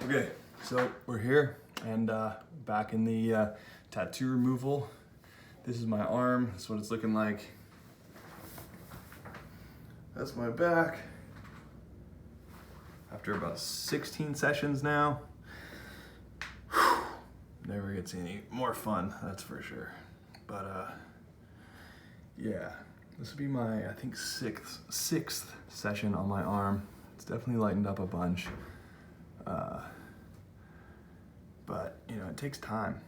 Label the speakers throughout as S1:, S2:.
S1: Okay, so we're here and back in the tattoo removal. This is my arm. That's what it's looking like. That's my back. After about 16 sessions now. Whew, never gets any more fun, that's for sure. But yeah, this will be my, I think, sixth session on my arm. It's definitely lightened up a bunch. But you know, it takes time.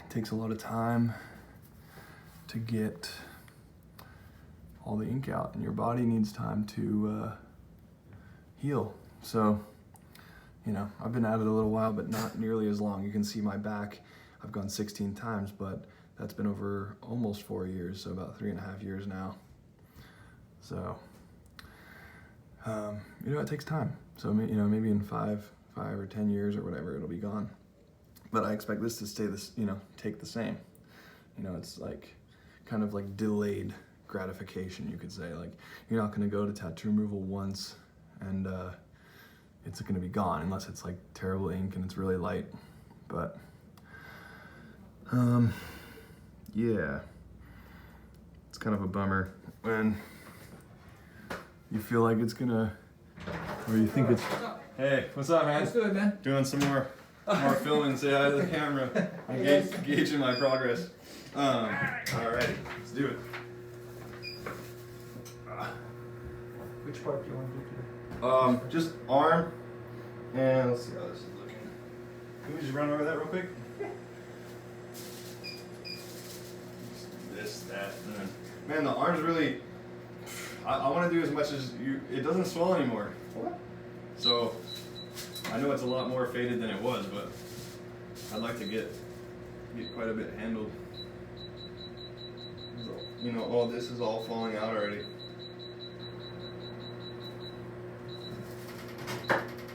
S1: It takes a lot of time to get all the ink out, and your body needs time to heal. So, you know, I've been at it a little while, but not nearly as long. You can see my back, I've gone 16 times, but that's been over almost 4 years, so about 3.5 years now. So, you know, it takes time. So, you know, maybe in 5 or 10 years or whatever, it'll be gone. But I expect this to stay this, you know, take the same. You know, it's like kind of like delayed gratification, you could say. Like, you're not going to go to tattoo removal once and it's going to be gone unless it's like terrible ink and it's really light. But yeah, it's kind of a bummer when you feel like it's gonna, or you think it's, hey, what's up, man?
S2: Let's do it, man.
S1: Doing some more filming, say hi to the camera. I'm gauging my progress. Alrighty, let's do it.
S2: Which part do you want to do today?
S1: Just arm, and let's see how this is looking. Can we just run over that real quick? This, that, and then, man, the arm's really, I want to do as much as you, it doesn't swell anymore.
S2: What?
S1: So, I know it's a lot more faded than it was, but I'd like to get quite a bit handled. You know, all this is all falling out already.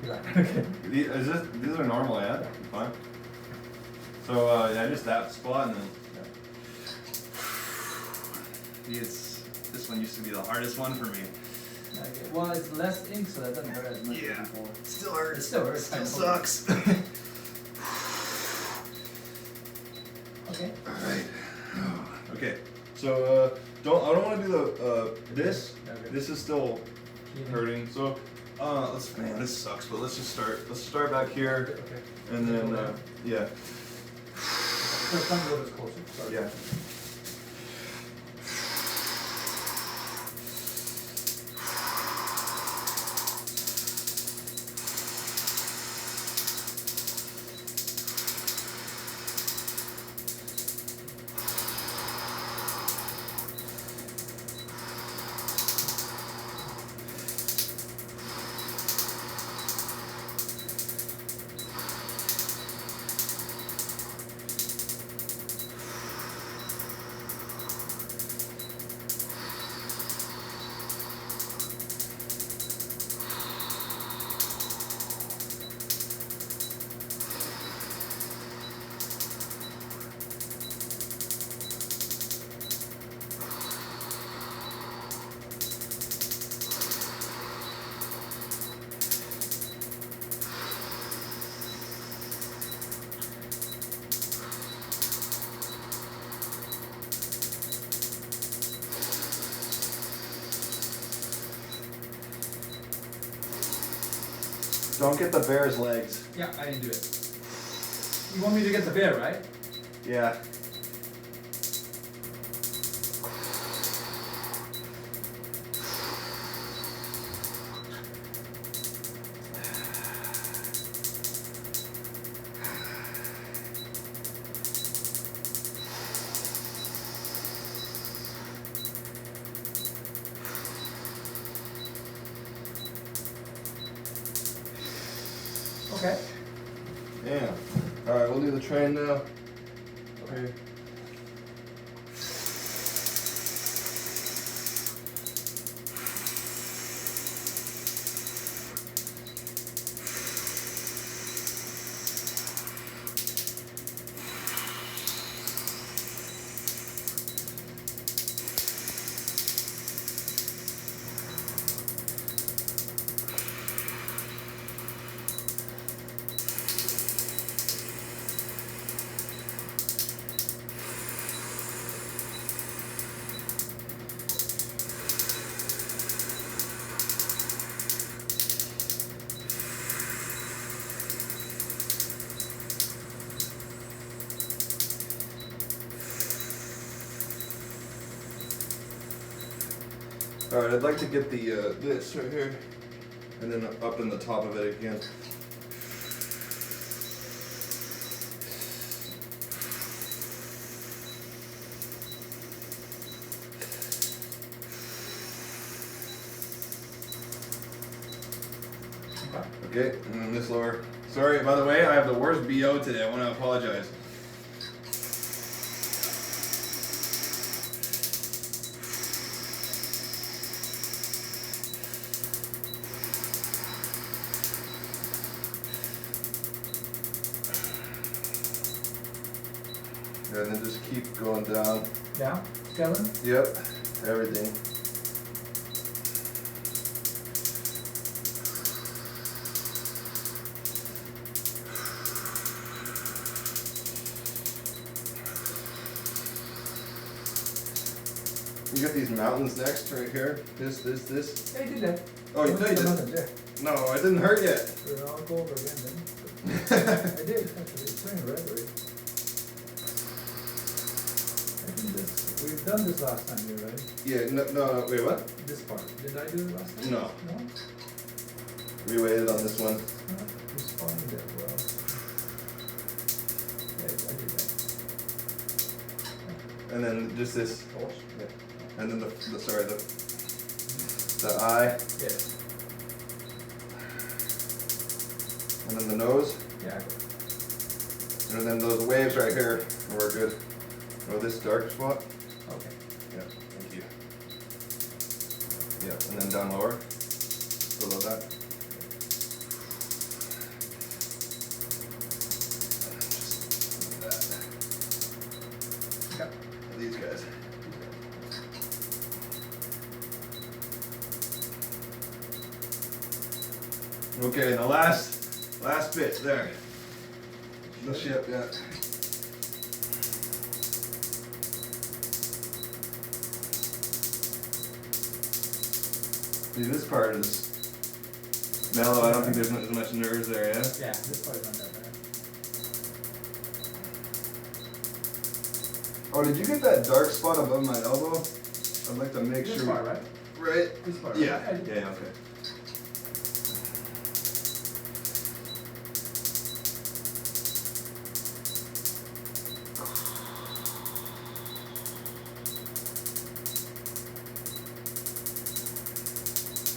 S2: Okay.
S1: These are normal, yeah? Fine. So, yeah, just that spot, and then this one used to be the hardest one for me.
S2: Okay. Well, it's less ink, so that doesn't hurt as much as before.
S1: It still hurts.
S2: It still hurts.
S1: Still sucks.
S2: Okay.
S1: Alright. Okay. So, I don't want to do the, this.
S2: Okay.
S1: This is still hurting. So, man, this sucks, but let's start back here.
S2: Okay.
S1: And then, yeah.
S2: So come a little bit closer. Sorry.
S1: Yeah. Don't get the bear's legs.
S2: Yeah, I didn't do it. You want me to get the bear, right?
S1: Yeah.
S2: Okay.
S1: Yeah. Alright, we'll do the train now. Okay.
S3: All right, I'd like to get the this right here, and then up in the top of it again. Okay, and then this lower. Sorry, by the way, I have the worst BO today. I want to apologize. And then just keep going down.
S2: Down? Skeleton?
S3: Yep, everything. You got these mountains next, right here. This.
S2: Yeah, you did that.
S3: Oh, you did
S2: it?
S3: it? No, it didn't hurt yet.
S2: I'll go over again then. I did, actually. It's turning red already. I think we've done this last time here, right?
S3: Yeah, no, wait, what?
S2: This part. Did I do it last time?
S3: No.
S2: No?
S3: We waited on this one.
S2: No? Responded that well. Yeah, I did that.
S3: And then just this.
S2: Oh.
S3: Yeah. And then the eye.
S2: Yes.
S3: And then the nose.
S2: Yeah, I got it.
S3: And then those waves right here are good. Oh, this dark spot.
S2: Okay.
S3: Yeah, thank you. Yeah, and then down lower. Below that. Just that.
S2: Okay.
S3: These guys. Okay, and the last bit there. The ship, yeah. See, this part is mellow. I don't think there's as much nerves there, yeah?
S2: Yeah, this part's not that bad.
S3: Oh, did you get that dark spot above my elbow? I'd like to make
S2: This
S3: sure.
S2: part, right?
S3: Right?
S2: This part.
S3: Yeah.
S2: Right?
S3: Yeah, okay.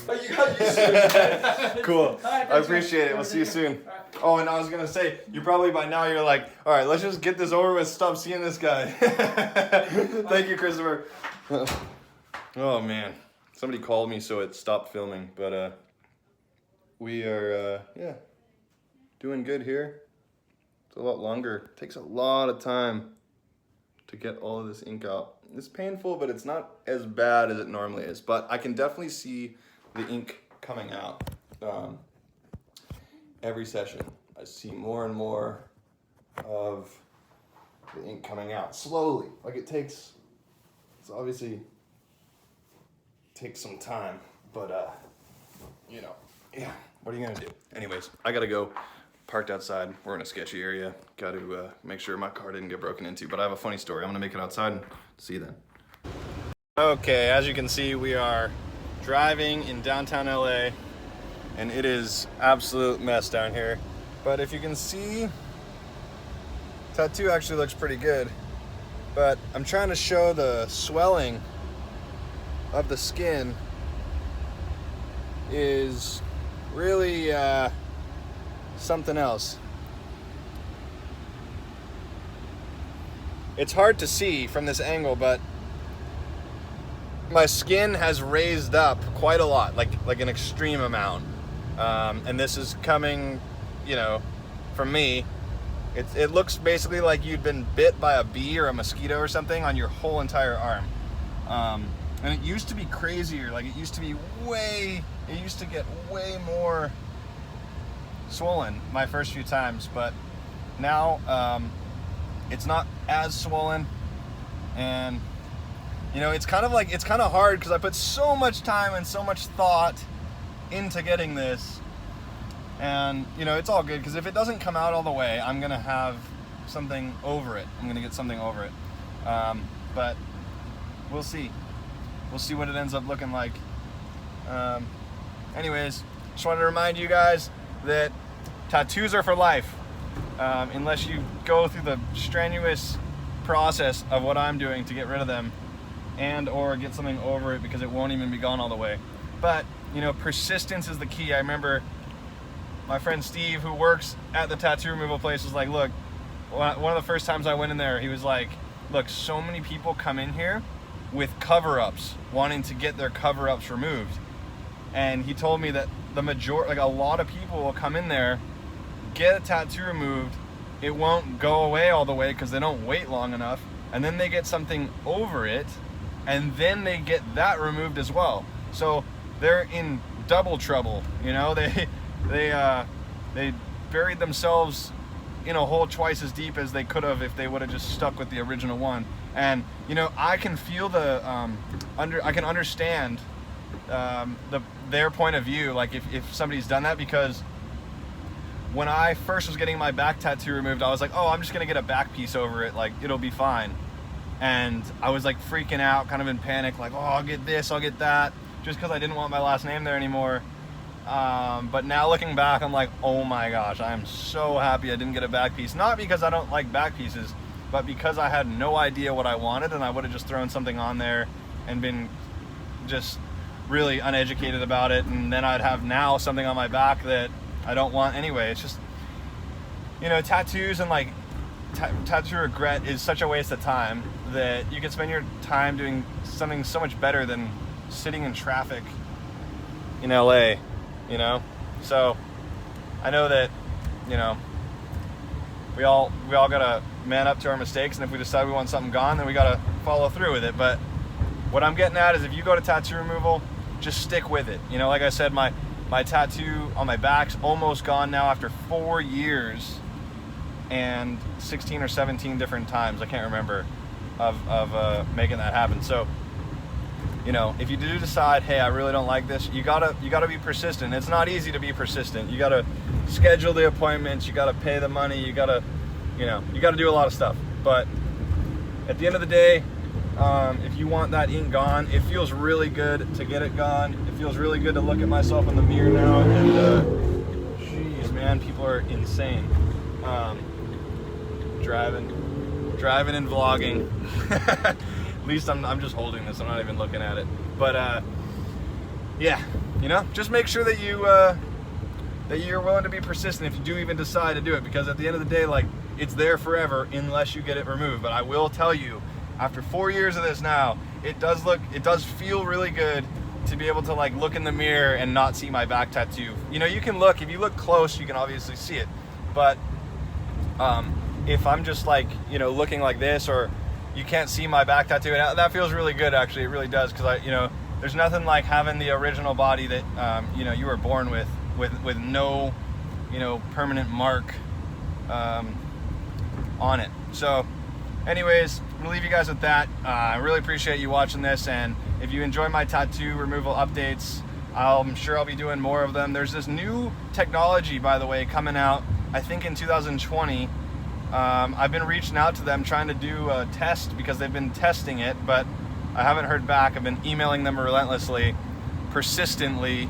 S3: Oh, you got used to it. Cool. I appreciate it. We'll see you soon. Oh, and I was gonna say, you probably by now you're like, all right, let's just get this over with. Stop seeing this guy. Thank you, Christopher. Oh man, somebody called me, so it stopped filming. But we are yeah, doing good here. It's a lot longer. It takes a lot of time to get all of this ink out. It's painful, but it's not as bad as it normally is. But I can definitely see the ink coming out every session. I see more and more of the ink coming out slowly. Like it's obviously takes some time, but you know, yeah, what are you gonna do? Anyways, I gotta go. Parked outside. We're in a sketchy area. Got to make sure my car didn't get broken into, but I have a funny story. I'm gonna make it outside and see you then. Okay, as you can see, we are driving in downtown LA, and it is absolute mess down here. But if you can see, tattoo actually looks pretty good. But I'm trying to show the swelling of the skin is really something else. It's hard to see from this angle, but my skin has raised up quite a lot, like an extreme amount. And this is coming, you know, from me. It looks basically like you'd been bit by a bee or a mosquito or something on your whole entire arm. And it used to be crazier. Like it used to get way more swollen my first few times, but now it's not as swollen. And you know, it's kind of hard because I put so much time and so much thought into getting this, and you know, it's all good because if it doesn't come out all the way, I'm gonna have something over it. I'm gonna get something over it, but we'll see what it ends up looking like. Anyways, just wanted to remind you guys that tattoos are for life. Unless you go through the strenuous process of what I'm doing to get rid of them and or get something over it, because it won't even be gone all the way. But, you know, persistence is the key. I remember my friend Steve, who works at the tattoo removal place, was like, look, one of the first times I went in there, he was like, look, so many people come in here with cover-ups, wanting to get their cover-ups removed. And he told me that the majority, like a lot of people will come in there, get a tattoo removed, it won't go away all the way because they don't wait long enough, and then they get something over it, and then they get that removed as well. So they're in double trouble, you know. They buried themselves in a hole twice as deep as they could have if they would have just stuck with the original one. And you know, I can feel the I can understand their point of view, like if somebody's done that, because when I first was getting my back tattoo removed, I was like, oh, I'm just gonna get a back piece over it, like it'll be fine. And I was like freaking out, kind of in panic, like, oh, I'll get this, I'll get that, just because I didn't want my last name there anymore. But now looking back, I'm like, oh my gosh, I am so happy I didn't get a back piece. Not because I don't like back pieces, but because I had no idea what I wanted, and I would have just thrown something on there and been just really uneducated about it, and then I'd have now something on my back that I don't want anyway. It's just, you know, tattoos and like tattoo regret is such a waste of time that you can spend your time doing something so much better than sitting in traffic in LA, you know. So I know that, you know, we all gotta man up to our mistakes, and if we decide we want something gone, then we gotta follow through with it. But what I'm getting at is, if you go to tattoo removal, just stick with it. You know, like I said, my tattoo on my back's almost gone now after 4 years and 16 or 17 different times, I can't remember, of making that happen. So, you know, if you do decide, hey, I really don't like this, you gotta be persistent. It's not easy to be persistent. You gotta schedule the appointments, you gotta pay the money, you gotta do a lot of stuff. But at the end of the day, if you want that ink gone, it feels really good to get it gone. It feels really good to look at myself in the mirror now, and geez, man, people are insane. Driving and vlogging. At least I'm just holding this, I'm not even looking at it. But yeah, you know, just make sure that you're willing to be persistent if you do even decide to do it, because at the end of the day, like, it's there forever unless you get it removed. But I will tell you, after 4 years of this now, it does feel really good to be able to like look in the mirror and not see my back tattoo. You know, you can look, if you look close, you can obviously see it. But if I'm just like, you know, looking like this, or you can't see my back tattoo, and that feels really good, actually. It really does, because you know, there's nothing like having the original body that you know, you were born with no, you know, permanent mark on it. So anyways, I'm gonna leave you guys with that. I really appreciate you watching this, and if you enjoy my tattoo removal updates, I'm sure I'll be doing more of them. There's this new technology, by the way, coming out, I think in 2020. I've been reaching out to them trying to do a test, because they've been testing it, but I haven't heard back. I've been emailing them relentlessly, persistently.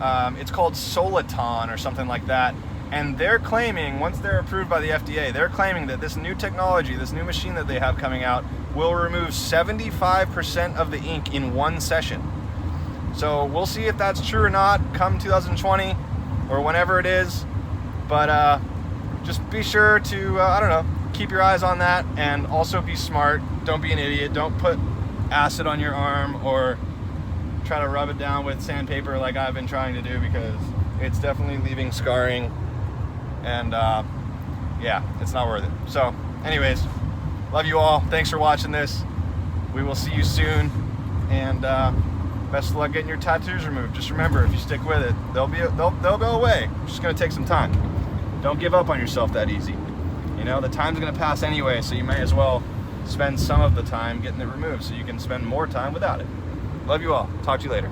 S3: It's called Soliton or something like that. And they're claiming, once they're approved by the FDA, they're claiming that this new technology, this new machine that they have coming out, will remove 75% of the ink in one session. So we'll see if that's true or not come 2020 or whenever it is. But just be sure to, I don't know, keep your eyes on that, and also be smart. Don't be an idiot. Don't put acid on your arm or try to rub it down with sandpaper like I've been trying to do, because it's definitely leaving scarring. And yeah, it's not worth it. So anyways, love you all. Thanks for watching this. We will see you soon, and best of luck getting your tattoos removed. Just remember, if you stick with it, they'll go away. It's just gonna take some time. Don't give up on yourself that easy. You know, the time's gonna pass anyway, so you may as well spend some of the time getting it removed so you can spend more time without it. Love you all. Talk to you later.